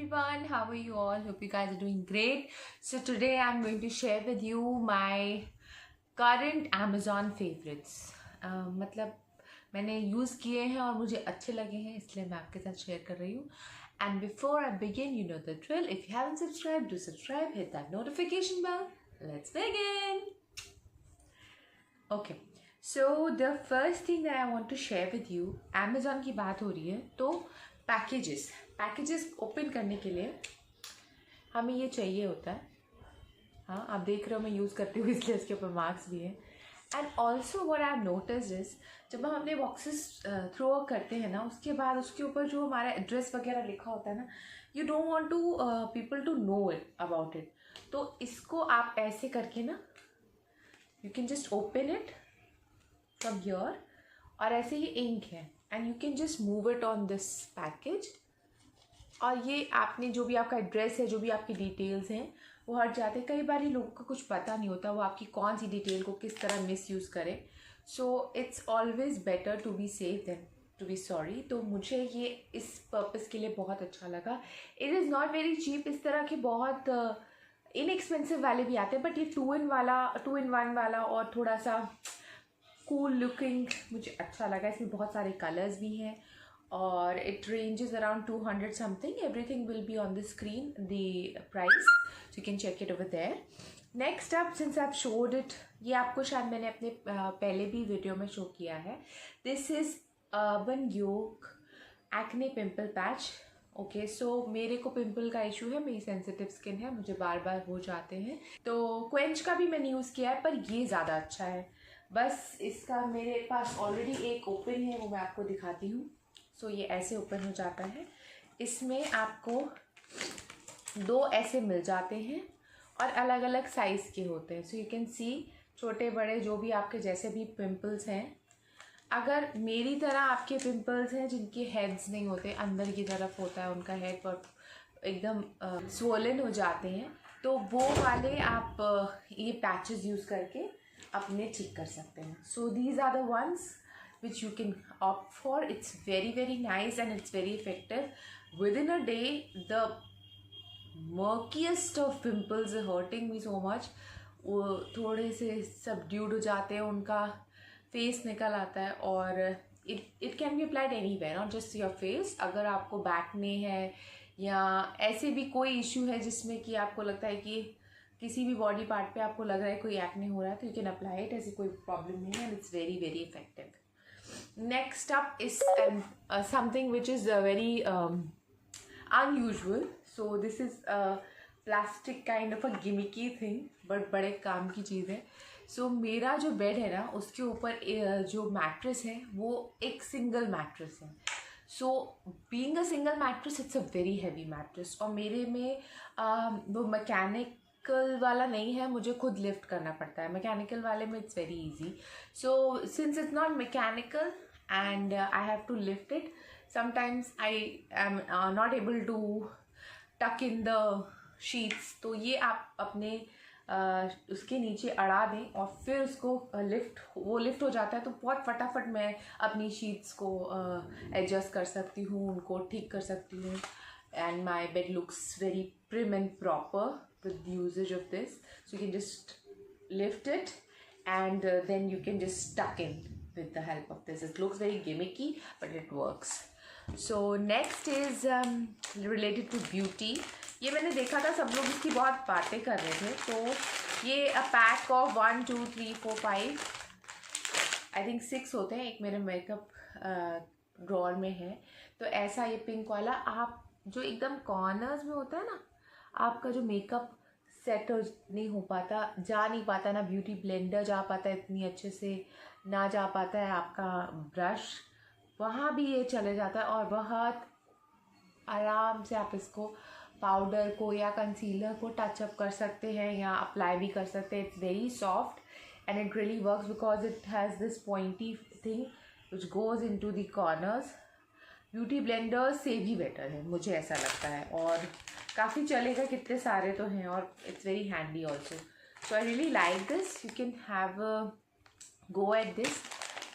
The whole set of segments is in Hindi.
everyone, how are you all? Hope you guys are doing great. So today I'm going to share with you my current Amazon favorites. मतलब मैंने यूज़ किए हैं और मुझे अच्छे लगे हैं, इसलिए मैं आपके साथ शेयर कर रही हूँ. And before I begin, you know the drill. If you haven't subscribed, do subscribe, hit that notification bell. Let's begin. Okay. So the first thing that I want to share with you, Amazon की बात हो रही है तो पैकेजेस ओपन करने के लिए हमें ये चाहिए होता है. हाँ, आप देख रहे हो मैं यूज़ करती हूँ इसलिए इसके ऊपर मार्क्स भी हैं. And also what I have noticed is जब हम अपने बॉक्सेस थ्रो करते हैं ना, उसके बाद उसके ऊपर जो हमारा एड्रेस वगैरह लिखा होता है ना, you don't want to people to know it about it. तो इसको आप ऐसे करके ना, you can just open it from here और ऐसे ही इंक है and you can just move it on this package. और ये आपने जो भी आपका एड्रेस है, जो भी आपकी डिटेल्स हैं वो हट जाते हैं. कई बार लोगों को कुछ पता नहीं होता वो आपकी कौन सी डिटेल को किस तरह मिसयूज़ करें. So it's always better to be safe than to be sorry. तो मुझे ये इस पर्पज़ के लिए बहुत अच्छा लगा. It is not very cheap. इस तरह के बहुत इनएक्सपेंसिव वाले भी आते हैं, बट ये 2-in-1 वाला और थोड़ा सा कूल लुकिंग मुझे अच्छा लगा. इसमें बहुत सारे कलर्स भी हैं और it ranges around 200 something. Everything will be on the screen, the price, so you can check it over there. Next up, since I have showed it, ये आपको शायद मैंने अपने पहले भी वीडियो में शो किया है. दिस इज़ अर्बन योग एक्ने पिम्पल पैच. ओके, सो मेरे को पिंपल का इशू है, मेरी सेंसिटिव स्किन है, मुझे बार बार हो जाते हैं. तो क्वेंच का भी मैंने यूज़ किया है, पर ये ज़्यादा अच्छा है. बस इसका मेरे पास ऑलरेडी एक ओपन है, वो मैं आपको दिखाती हूँ. सो ये ऐसे ओपन हो जाता है. इसमें आपको 2 ऐसे मिल जाते हैं और अलग अलग साइज़ के होते हैं. सो यू कैन सी, छोटे बड़े जो भी आपके जैसे भी पिंपल्स हैं. अगर मेरी तरह आपके पिंपल्स हैं जिनके हेड्स नहीं होते, अंदर की तरफ होता है उनका हेड और एकदम स्वोलन हो जाते हैं, तो वो वाले आप ये पैचेस यूज़ करके अपने ठीक कर सकते हैं. So these are the ones which you can opt for. It's very nice and it's very effective. Within a day, the murkiest of pimples are hurting me so much. वो थोड़े से subdued हो जाते हैं, उनका फेस निकल आता है. और it can be applied anywhere, not just your face. अगर आपको बैक में है या ऐसे भी कोई इशू है जिसमें कि आपको लगता है कि किसी भी बॉडी पार्ट पे आपको लग रहा है कोई एक्ने हो रहा है, तो यू कैन अप्लाई इट. ऐसी कोई प्रॉब्लम नहीं है and it's very effective. Next up is something which is very unusual. So this is a plastic kind of a gimmicky thing, but बड़े काम की चीज़ है. So मेरा जो बेड है ना, उसके ऊपर जो मैट्रेस है वो एक सिंगल मैट्रेस है. So being a single mattress, it's a very heavy mattress. और मेरे में वो मैकेनिकल वाला नहीं है, मुझे खुद लिफ्ट करना पड़ता है. मैकेनिकल वाले में it's very easy. So since it's not mechanical and I have to lift it, sometimes I am not able to tuck in the sheets. तो ये आप अपने उसके नीचे अड़ा दें और फिर उसको लिफ्ट हो जाता है. तो बहुत फटाफट मैं अपनी शीट्स को एडजस्ट कर सकती हूँ, उनको ठीक कर सकती हूँ. And my bed looks very prim and proper with the usage of this. So you can just lift it and then you can just tuck in with the help of this. It looks very gimmicky, but it works. So next is related to beauty. ये मैंने देखा था सब लोग इसकी बहुत बातें कर रहे थे. तो ये a pack of 1 2 3 4 5 I think 6 होते हैं. एक मेरे मेकअप ड्रॉअर में है. तो ऐसा ये पिंक वाला, आप जो एकदम कॉर्नर्स में होता है ना, आपका जो मेकअप सेट नहीं हो पाता, जा नहीं पाता ना, ब्यूटी ब्लेंडर जा पाता है इतनी अच्छे से, ना जा पाता है आपका ब्रश, वहाँ भी ये चले जाता है. और बहुत आराम से आप इसको पाउडर को या कंसीलर को टचअप कर सकते हैं या अप्लाई भी कर सकते हैं. It's very soft and it really works because it has this pointy thing which goes in to the corners. Beauty blender से भी बेटर है, मुझे ऐसा लगता है. और काफ़ी चलेगा, कितने सारे तो हैं, और it's very handy also. So I really like this. You can have go at this.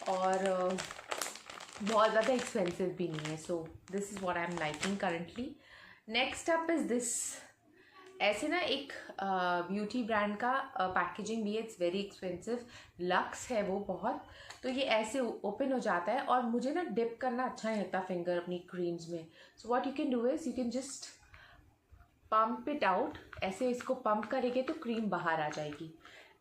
और बहुत ज़्यादा एक्सपेंसिव भी नहीं है. So this is what I am liking currently. Next up is this. ऐसे ना एक ब्यूटी ब्रांड का पैकेजिंग भी है, इट्स वेरी एक्सपेंसिव, लक्स है वो बहुत। तो ये ऐसे ओपन हो जाता है और मुझे ना डिप करना अच्छा नहीं लगता फिंगर अपनी क्रीम्स में। So what you can do is you can just pump it out. ऐसे इसको पंप करेंगे तो क्रीम बाहर आ जाएगी।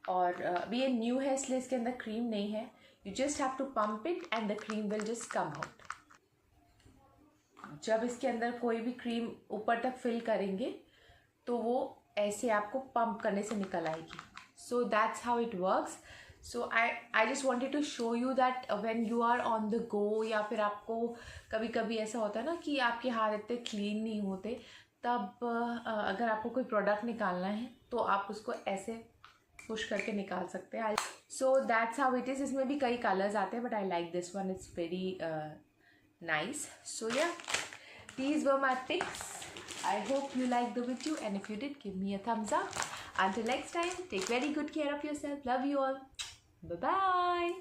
और अभी ये न्यू है इसलिए इसके अंदर क्रीम नहीं है। You just have to pump it and the cream will just come out. जब इसके अंदर कोई भी क्रीम ऊपर तक फिल करेंगे तो वो ऐसे आपको पंप करने से निकल आएगी। So that's how it works. So I just wanted to show you that when you are on the go, या फिर आपको कभी कभी ऐसा होता है ना कि आपके हाथ इतने क्लीन नहीं होते, तब अगर आपको कोई प्रोडक्ट निकालना है तो आप उसको ऐसे पुश करके निकाल सकते हैं। सो दैट्स हाउ इट इज़। इसमें भी कई कलर्स आते हैं but I like this one, it's very nice. So yeah, these were my picks. I hope you liked the video, and if you did, give me a thumbs up. Until next time, take very good care of yourself. Love you all. Bye bye.